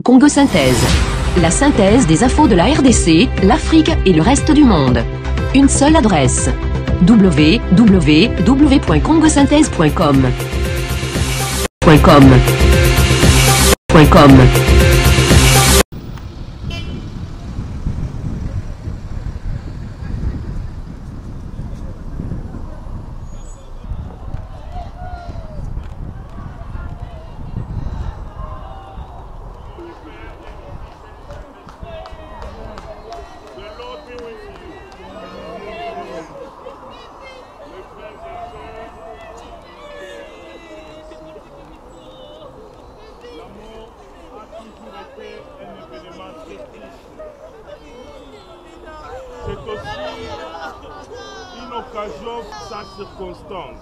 Congo Synthèse. La synthèse des infos de la RDC, l'Afrique et le reste du monde. Une seule adresse. www.congosynthèse.com. C'est aussi une occasion sans circonstance.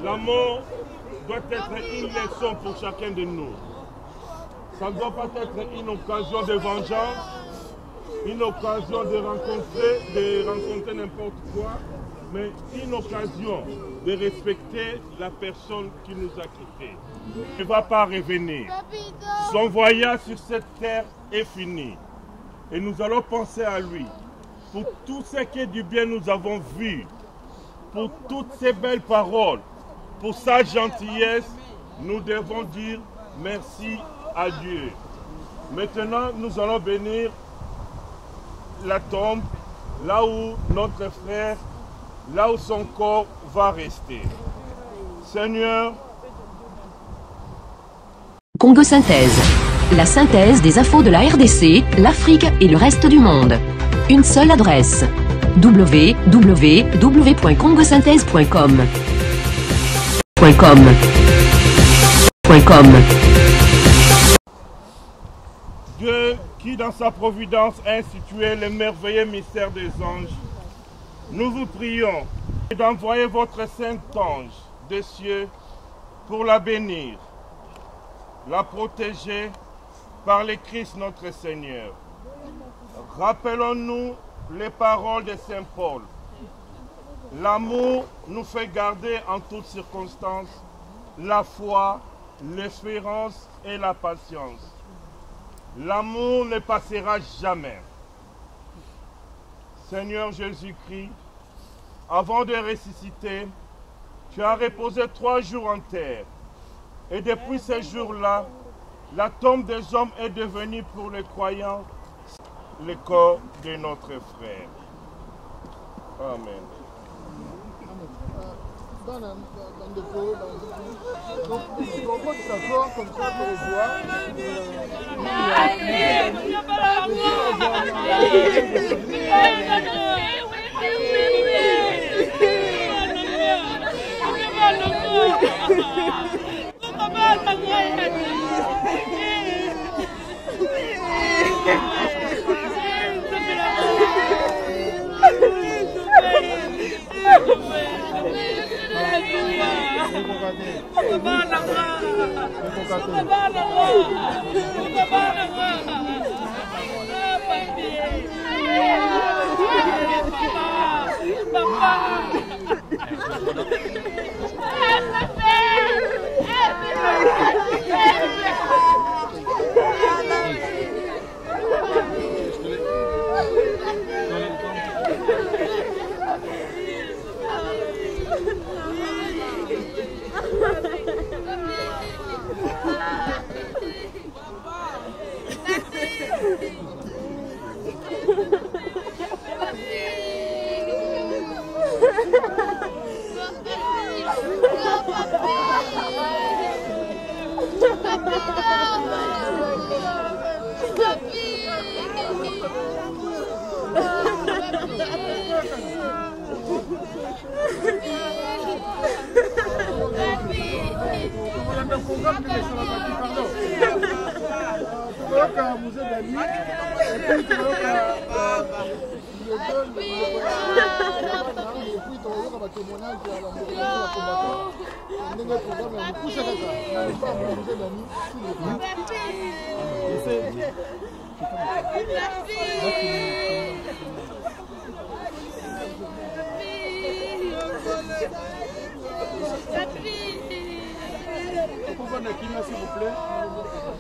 L'amour doit être une leçon pour chacun de nous. Ça ne doit pas être une occasion de vengeance, une occasion de rencontrer n'importe quoi, mais une occasion de respecter la personne qui nous a quittés. Il ne va pas revenir. Son voyage sur cette terre est fini. Et nous allons penser à lui. Pour tout ce qui est du bien nous avons vu. Pour toutes ces belles paroles. Pour sa gentillesse, nous devons dire merci à Dieu. Maintenant, nous allons bénir la tombe, là où notre frère, là où son corps va rester. Seigneur. Congo Synthèse. La synthèse des infos de la RDC, l'Afrique et le reste du monde. Une seule adresse. www.congosynthèse.com. Dieu qui dans sa providence a institué le merveilleux mystère des anges, nous vous prions d'envoyer votre saint ange des cieux pour la bénir, la protéger par le Christ notre Seigneur. Rappelons-nous les paroles de Saint Paul. L'amour nous fait garder en toutes circonstances la foi, l'espérance et la patience. L'amour ne passera jamais. Seigneur Jésus-Christ, avant de ressusciter, tu as reposé 3 jours en terre. Et depuis ces jours-là, la tombe des hommes est devenue pour les croyants le corps de notre frère. Amen. Pourquoi Nakimia, s'il vous plaît?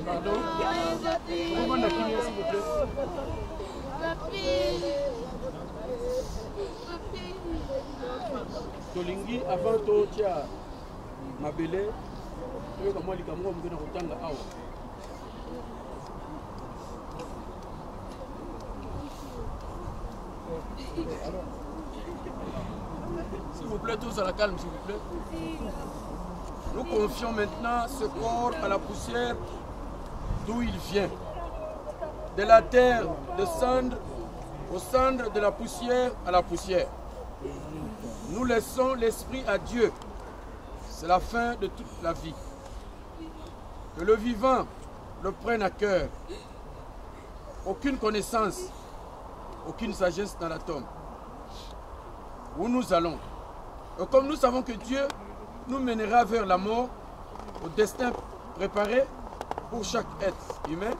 Pardon? Pourquoi Nakimia, s'il vous plaît? Tolingi, avant tout, tu as ma belle. Comment les Camerounais me donnent autant de awa. S'il vous plaît, tous à la calme, s'il vous plaît. Nous confions maintenant ce corps à la poussière d'où il vient. De la terre, de cendre, au cendre, de la poussière à la poussière. Nous laissons l'esprit à Dieu. C'est la fin de toute la vie. Que le vivant le prenne à cœur. Aucune connaissance, aucune sagesse dans la tombe. Où nous allons. Et comme nous savons que Dieu nous mènera vers la mort, au destin préparé pour chaque être humain,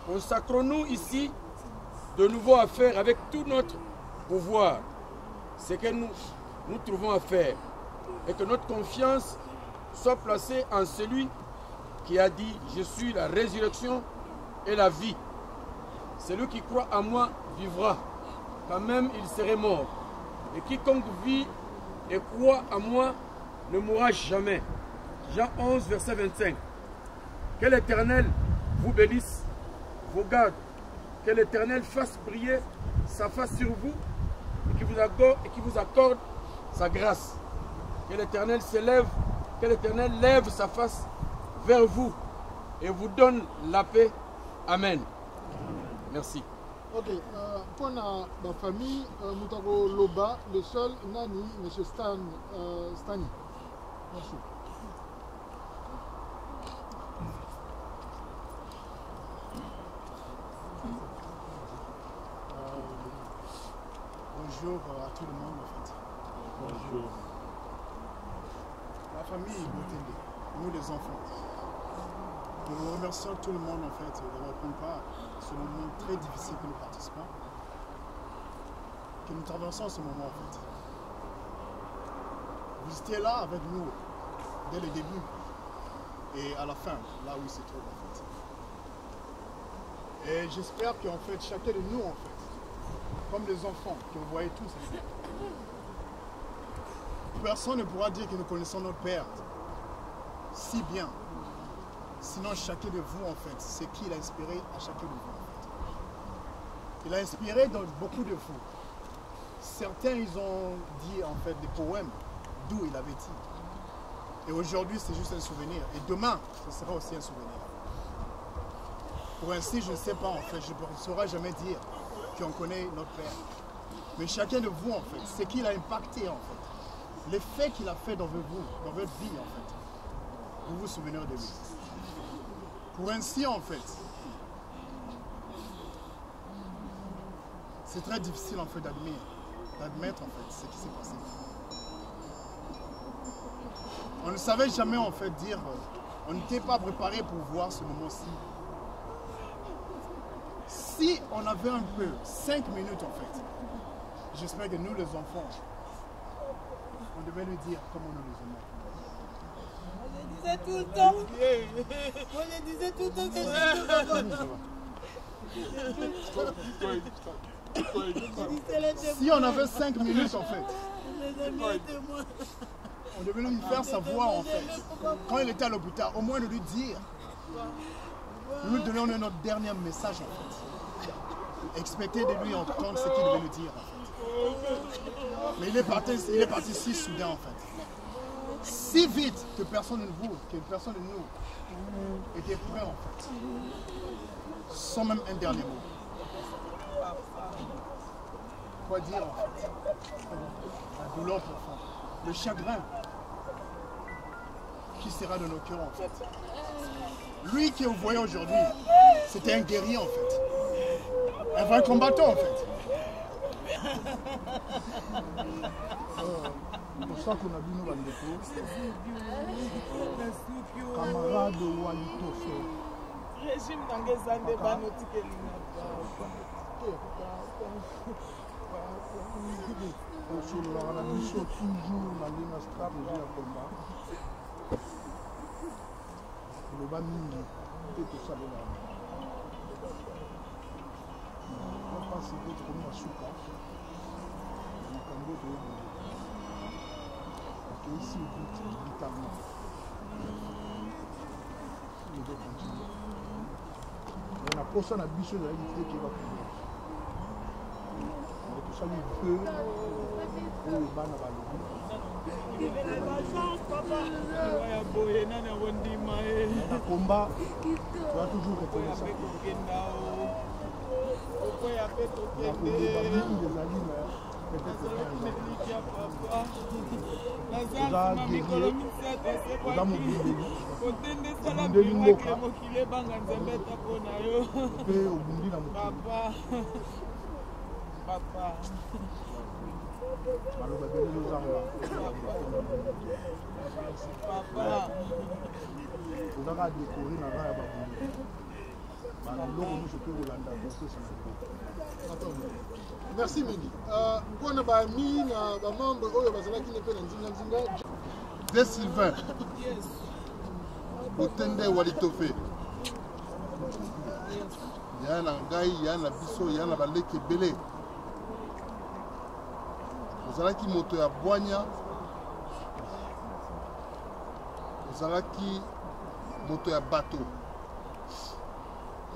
consacrons-nous ici de nouveau à faire avec tout notre pouvoir ce que nous trouvons à faire et que notre confiance soit placée en celui qui a dit « Je suis la résurrection et la vie. Celui qui croit en moi vivra, quand même il serait mort. Et quiconque vit et croit en moi ne mourra jamais. » Jean 11, verset 25. Que l'Éternel vous bénisse, vous garde. Que l'Éternel fasse briller sa face sur vous et qui vous accorde sa grâce. Que l'Éternel s'élève, que l'Éternel lève sa face vers vous et vous donne la paix. Amen. Merci. Ok, pour la famille, Moutaro Loba, le seul Nani, M. Stani. Merci. Bonjour à tout le monde en fait. Bonjour. La famille Botende, nous les enfants. Nous remercions tout le monde en fait d'avoir pris part à ce moment très difficile que nous participons. Que nous traversons ce moment en fait. Vous étiez là avec nous dès le début et à la fin, là où il se trouve en fait. Et j'espère qu'en fait, chacun de nous en fait, comme les enfants que vous voyez tous ici, personne ne pourra dire que nous connaissons notre Père si bien. Sinon, chacun de vous, en fait, c'est qui il a inspiré à chacun de vous. En fait. Il a inspiré dans beaucoup de vous. Certains, ils ont dit, en fait, des poèmes d'où il avait dit. Et aujourd'hui, c'est juste un souvenir. Et demain, ce sera aussi un souvenir. Pour ainsi, je ne sais pas, en fait, je ne saurais jamais dire qu'on connaît notre Père. Mais chacun de vous, en fait, c'est qu'il a impacté, en fait. L'effet qu'il a fait dans votre vie, en fait. Vous vous souvenez de lui. Pour ainsi, en fait, c'est très difficile, en fait, d'admettre, en fait, ce qui s'est passé. On ne savait jamais, en fait, dire, on n'était pas préparé pour voir ce moment-ci. Si on avait un peu, 5 minutes, en fait, j'espère que nous, les enfants, on devait lui dire comment nous les aimons. Je disais tout le temps. Moi, je disais tout le temps que si on avait 5 minutes, en fait, on devait lui faire savoir, en fait, quand il était à l'hôpital, au moins de lui dire, nous lui donnons notre dernier message, en fait. Expecter de lui entendre ce qu'il devait nous dire, en fait. Mais il est parti si soudain, en fait. Si vite que personne de vous, que personne de nous était prêt, en fait. Sans même un dernier mot. Quoi dire, en fait? La douleur profonde. Le chagrin qui sera de nos cœurs, en fait. Lui que vous voyez aujourd'hui, c'était un guerrier, en fait. Un vrai combattant, en fait. Pour ça qu'on a vu nous bandeko, camarade Walitoso. Régime dans les années banotiques. Sur la mission toujours la ligne stable de la combat. Le bas mini, tout ça là. On passe d'autres comme la soupe. On a comme d'autres. Ok, ici on continue brutalement. On doit continuer. On a posé la biche de la unité qui va finir. On a tout ça lui peu. On va dans la combat, tu vas toujours reconnaître. Merci Mingi. Pour nous De Sylvain. Botende Walitofé. Yana Ngai, Yana Bisso, Yana Baleke Belé. Ozalaki moto ya Bwanya. Ozalaki moto ya bato.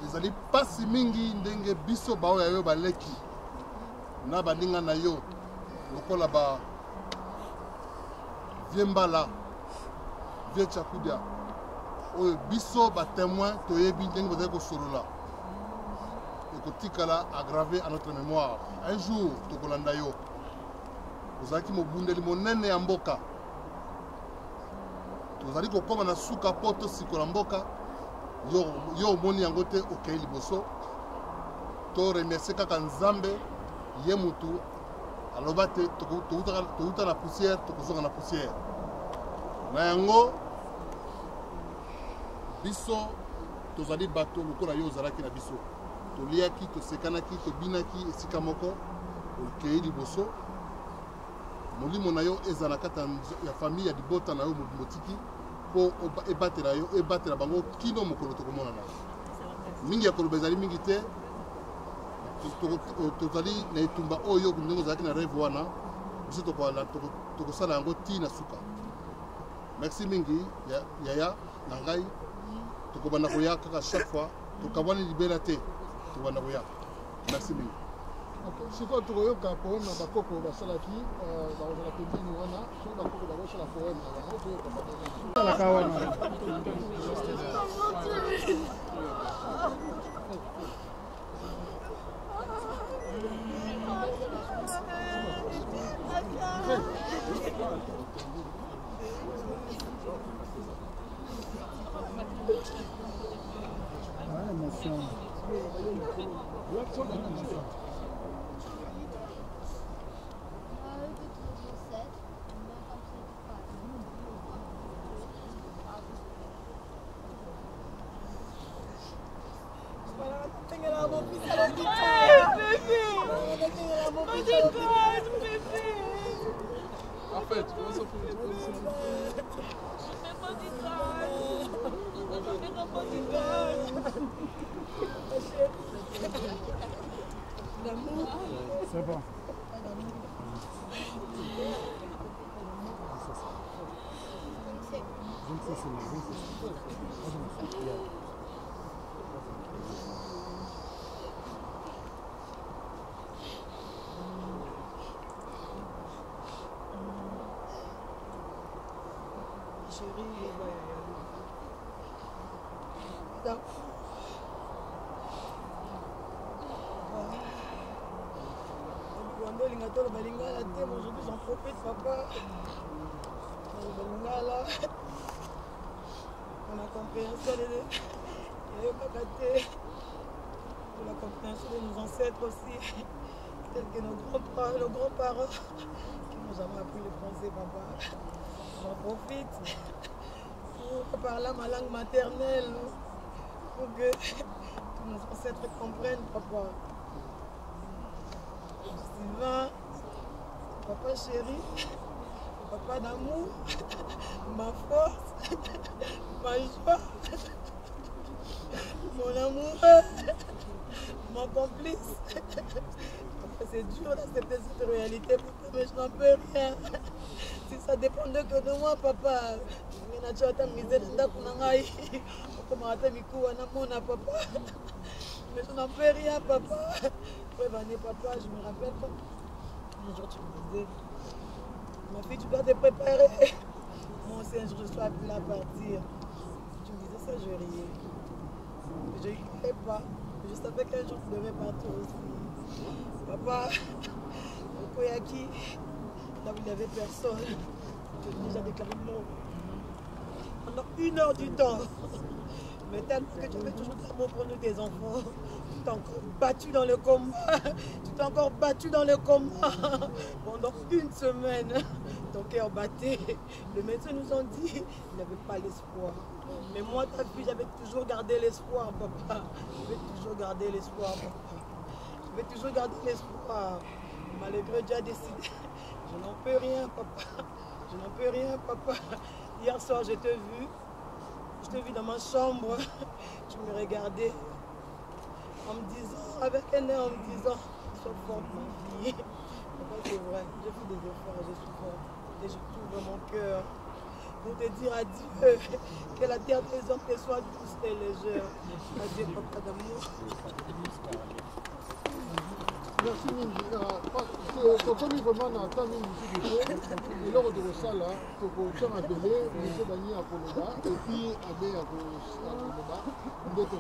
Ezali pasi mingi ndenge biso bao ya yo baleki. Na baninga na yo. Lokola ba Viembala. Vie Chakudia. Oyo biso ba témoin toyebi ndenge bozali kosolola. Ekotikala aggravé à notre mémoire. Un jour tokolanda yo. Ozalaki mobundeli monene ya mboka. Tozali kokoma na suka poto sikola mboka. Yo omoni yango te okei liboso. To remercier kaka Nzambe ye mutu aloba te touta na poussière tokozonga na poussière. Na yango biso tozali bato lokola yo ozalaki na biso. Toliaki, tosekanaki, tobinaki esika moko okei liboso. Molimo na yo ezala kata ya famille ya libota na yo motiki po ebatela yo ebatela bango kino mokolo tokomona na mingi ya koloba ezali mingi te tozali na etumba oyo ndenge ozalaki na rêve wana biso tokosala yango ti na suka. Merci mingi yaya na ngai tokobanda koya kaka chaque fois tokabwani libela te tokobanda koya. Merci mingi. Si quoi tu regardes le poème na bakoko basalaki bazala pembeni wana so bakoko bakosala poème na bango to kawana émotion. En fait, comment ça fait? C'est bon. Aujourd'hui j'en profite papa. On a compréhension de la compréhension de nos ancêtres aussi, tels que nos grands-parents qui nous ont appris le français papa. J'en profite pour parler ma langue maternelle pour que tous nos ancêtres comprennent papa. Sylvain, papa chéri, papa d'amour, ma force, ma joie, mon amoureux, mon complice. C'est dur d'accepter cette réalité, papa, mais je n'en peux rien. Si ça dépendait que de moi, papa, mais je n'ai pas misé dans papa. Mais je n'en peux rien, papa. Prévenez, papa, je me rappelle quand un jour tu me disais, ma fille, tu dois te préparer. Moi aussi, un jour, je suis appelée à partir. Tu me disais ça, je riais. Je ne riais pas. Je savais qu'un jour, tu devais partir aussi. Papa, au Koyaki, là où il n'y avait personne, je t'ai déjà déclaré mort. Pendant 1 heure du temps. Mais tellement que tu fais toujours de l'amour pour nous, tes enfants. Tu t'es encore battu dans le combat. Tu t'es encore battu dans le combat. Pendant 1 semaine, ton cœur battait. Les médecins nous ont dit qu'il n'avait pas l'espoir. Mais moi, ta fille, j'avais toujours gardé l'espoir, papa. J'avais toujours gardé l'espoir, papa. J'avais toujours gardé l'espoir. Malgré Dieu a décidé. Je n'en peux rien, papa. Je n'en peux rien, papa. Hier soir, je t'ai vu. Je t'ai vu dans ma chambre. Tu me regardais en me disant, avec un air en me disant, sois forte, ma fille. Papa, c'est vrai. J'ai fait des efforts, je suis forte. Et je t'ouvre mon cœur pour te dire adieu. Que la terre des hommes te soit douce et légère. Adieu, papa d'amour. Merci Mingi. Tokomi vraiment na temps mingi et lors de ça là, toko tanga belé, monsieur Bani à Koloba et puis abe à Koloba. Ndeko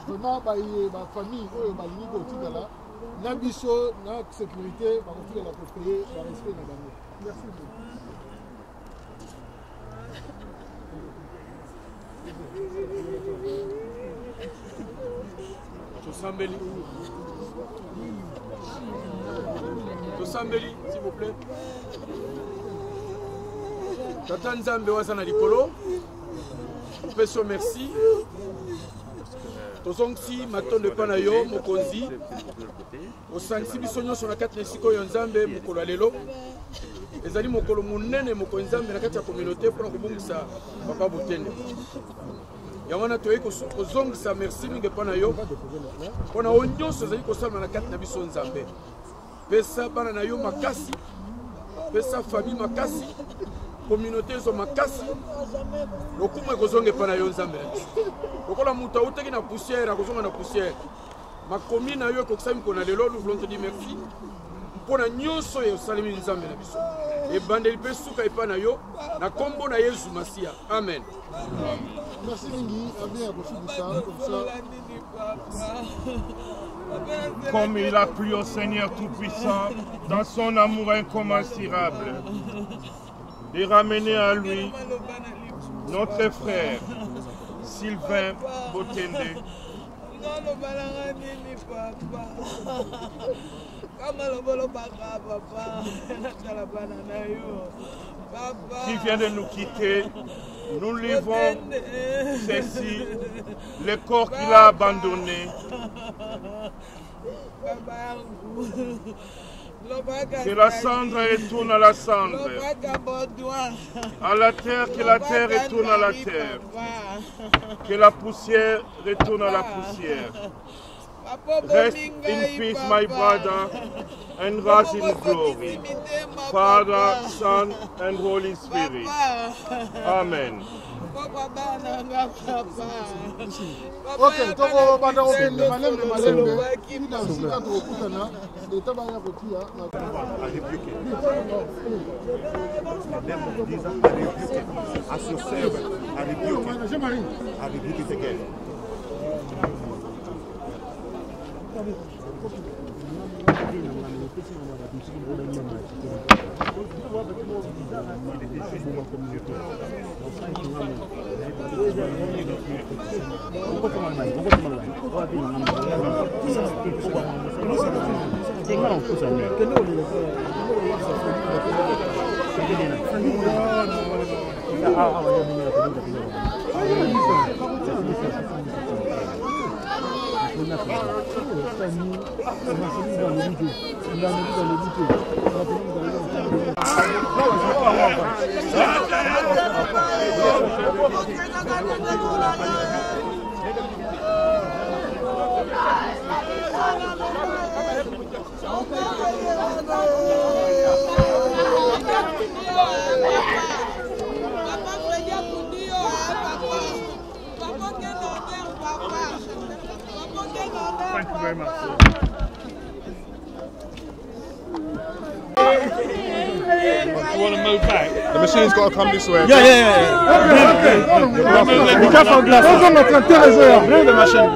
vraiment ba famille oyo ba lingi ko tika là, na biso na sécurité ba ko tika la ko payer ba respect na bango. Merci beaucoup. Tosambeli. Tosambeli, s'il vous plaît. Tata Nzambe Wazana Likolo. Peso merci. Tozongsi maton de Panayo, Mokonzi. Au Sanksi Bisonyo sur la 4 Nesiko Yonzambe, Mokolo Lelo. Les amis Mokolo Mounene, Mokonzambe, la 4 communauté pour nous ça. Papa Boutene. Yamana toye ko zong sa merci mingi pana yo pona onyo so zali ko salma na kat na biso nzambe pesa bana na yo makasi pesa famille makasi communauté zo makasi lokume ko zonge pana yo nzambe lokola muta uteki na poussière ko zonga na poussière makomi na yo ko ksami ko na lelo nous voulons te dire merci pona nyonso yo salimi nzambe na biso e bandeli pe suka epana yo na kombo na Yesu Masia amen. Merci Mingi, bien à comme ça. Comme il a plu au Seigneur Tout-Puissant, dans son amour incommensurable, de ramener à lui notre frère Sylvain Botende. Qui vient de nous quitter, nous livrons ceci, le corps qu'il a abandonné. Que la cendre retourne à la cendre, à la terre, que la terre retourne à la terre, que la poussière retourne à la poussière. Rest in peace, my brother, and rise in glory. Father, Son, and Holy Spirit. Amen. Ok, toko banda okende malembe malembe ina sika tokutana eta banya kotia à répliquer. À se serve, à répliquer c'est quel? Thank you very much. You want to move back? The machine's got to come this way. Be careful, glass. Bring the machine.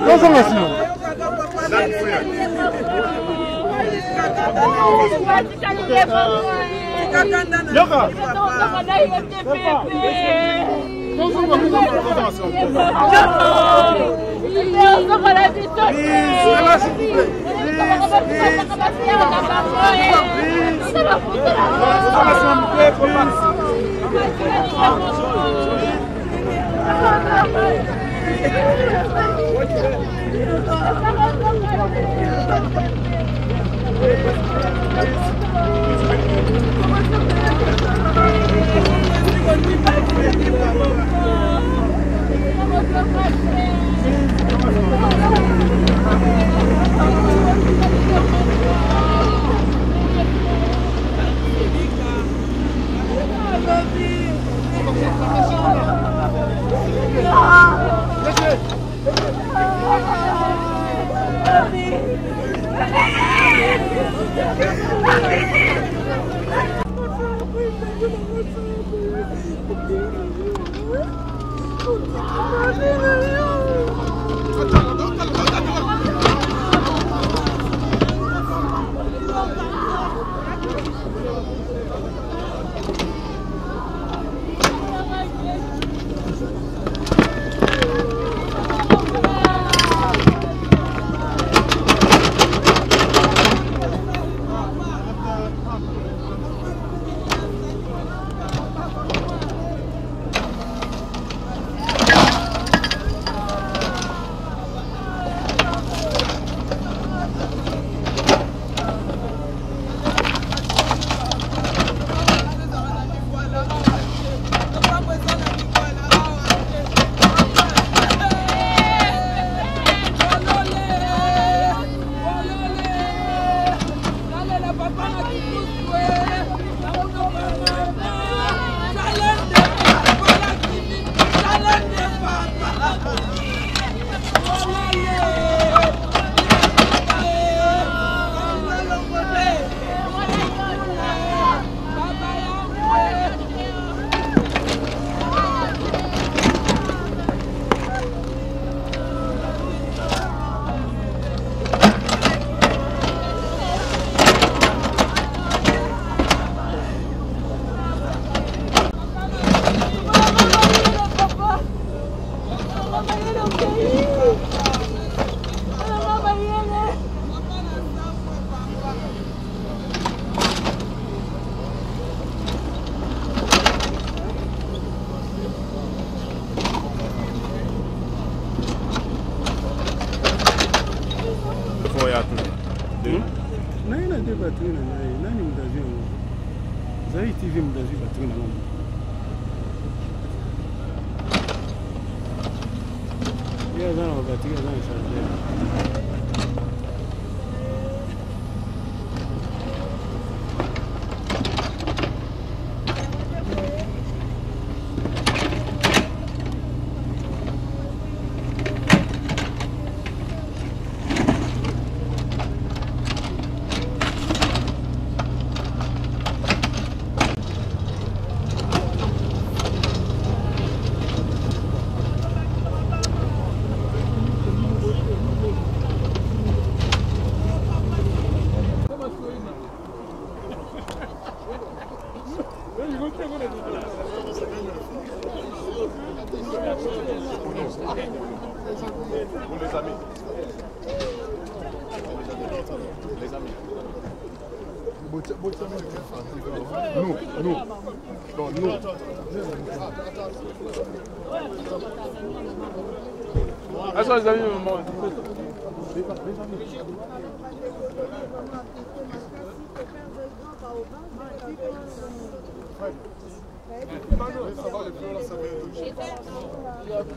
Ah, ça, les amis, maman.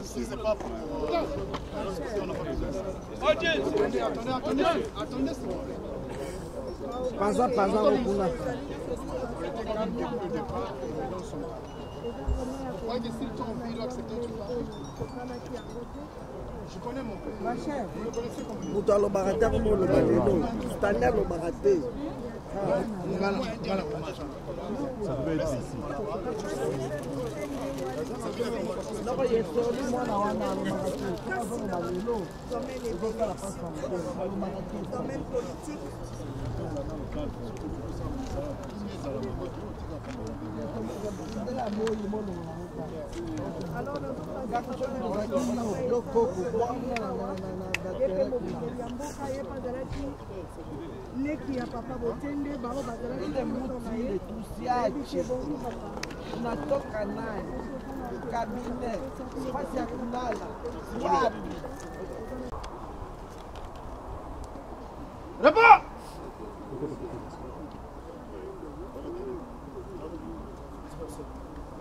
Si c'est pas pour... Attendez, c'est bon. Pas ça, au bout. Je connais mon père. Ma chère, vous doit le barater comme le baléno. C'est un air le barater. Ça peut être ici. Natoka naye cabinet fasi ya kulala wapi? Réponds!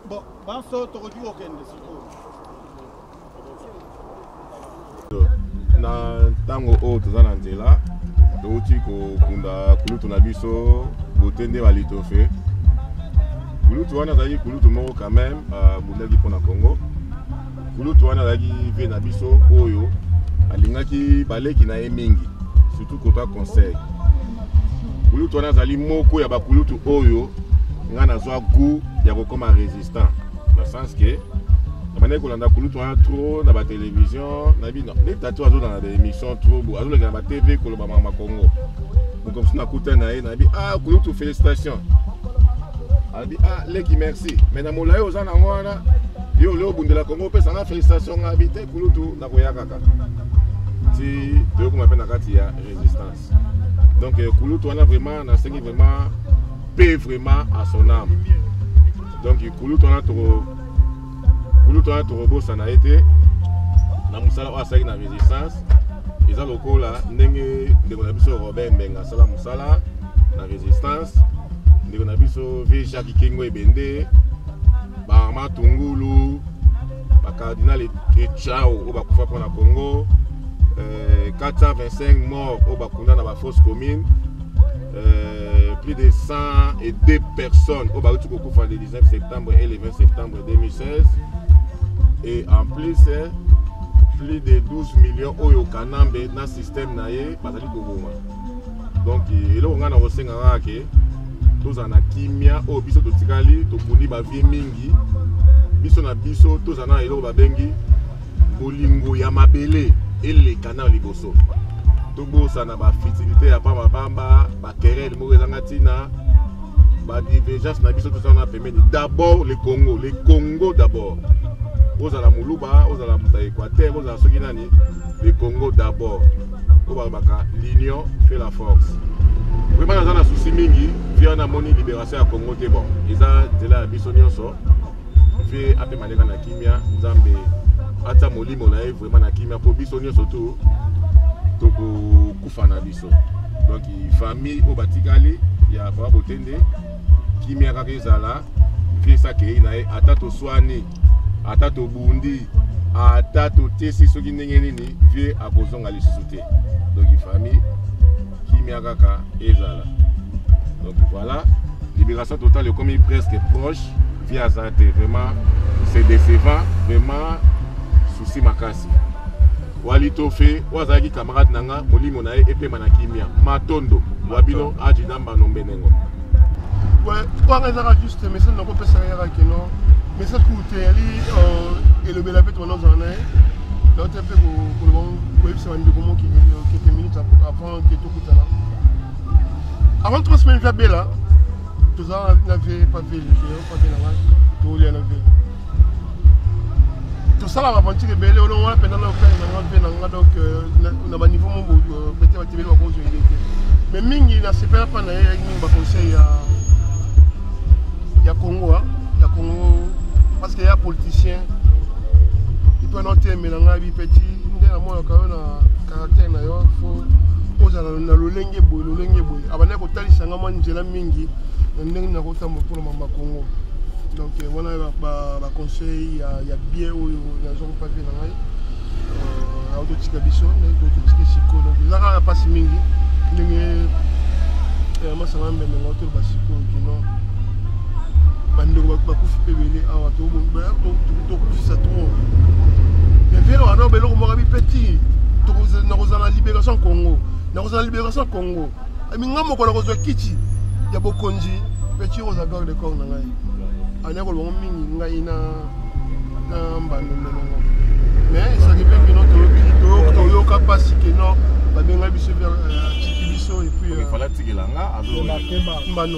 Bon, banso tokoki kokende sikoyo. Na ntango oyo toza na nzela touti kokunda kulutu na biso botende balitofe. Kulutu wana azalaki kulutu moko quand même abundaki mpona Congo. Kulutu wana azalaki ve na biso oyo alingaki baleki na ye mingi surtout kota conseil. Kulutu wana azali moko ya bakulutu oyo nga nazwa goût ya kokoma résistant dans le sens que na kolanda kulutu wana trop na ba télévision na bino les tatou azo dans des émissions trop beau azo na ba TV koloba mama Congo donc comme ça na kuta na ye na bi ah kulutu félicitations abi ah leki merci mais na molayo oza na ngwana yo leo bundela Congo pesa na félicitations ngabite kulutu na koyaka kaka ti to ko mapena kati ya résistance donc kulutu wana vraiment na sengi vraiment paie vraiment à son âme donc kulutu wana to kulutu wana torobosa na été na musala oyo asalaki na résistance eza lokola ndenge ndeko na biso Robert Mbenga asala musala na résistance ndeko na biso V Jacques Kengo Ebende Barma Tungulu bakardinal Echao oyo bakufa mpona Congo 425 morts oyo bakunda na bafosse commune plus de 102 personnes au Baruti Kokufa le 19 septembre et le 20 septembre 2016 et en plus plus de 12 millions au Kanambe dans le système naye bazali koboma donc elo ngana rosenga ngake tozana kimia o biso totikali tokuni ba vie mingi biso na biso tozana elo babengi bolingo ya mabele ele kana liboso tobosa na ba fertilité ya pamba pamba ba querelle mo ezanga tina ba divergence na biso tozana pemeni d'abord le Congo d'abord ozala muluba ozala muta Équateur ozala soki nani le Congo d'abord obaka l'union fait la force vraiment naza na souci mingi via na moni libération ya Congo te bon eza nzela ya biso nyonso fe ape maneka na kimia nzambe ata molimo na ye vraiment na kimia po biso nyonso tu toko kufa na biso donc famille o batikali ya papa Botende kimia kaka ezala fe sakei na ye ata toswani ata tobundi ata totesi soki ndenge nini vie akozonga lisusu te donc famille kimia kaka ezala donc voilà libération totale comme presque proche via ça vraiment c'est décevant vraiment souci makasi walito fe wazaki camarade nanga molimo na ye epema na kimia matondo wabino aji namba nombenengo ouais quoi ezaka juste message na ko pesa ya keno message coûté ali et le belapet on en a donc un peu pour epsa wandi comment qui quelques minutes avant que tout coûte là avant 3 semaines via bela tout ça n'avait pas fait pas bien là tout les n'avait tout ça là aventure belé on a pendant la donc on a niveau mon peut-être TV va cause mais mingi na sepela pa na mingi ba conseil ya Congo ya Congo parce qu'il y a politicien il peut noter mais na ngabi petit na moi quand même na caractère na yo faut ozala na lolenge boy abana ko talisa ngama njela mingi ndenge na kotambo pour mama Congo donc voilà ba conseil ya bien ou na zo pas bien na ngai auto tika biso na auto tika siko donc zaka pas mingi ndenge masanga mbembe ngoto ba siko kino bandeko bakufi pebele awa to kufisa tout mais velo ana belo mo rabi petit to na kozana libération Congo na kozana libération Congo aminga moko na kozwa kiti ya bokonzi petit rosa garde de corps na ngai ana ko longo mingi ngai na mbando ndongo mais ça dépend que notre to yo kapasi que non ba benga biso vers tiki biso et puis il fallait tikelanga azo mbano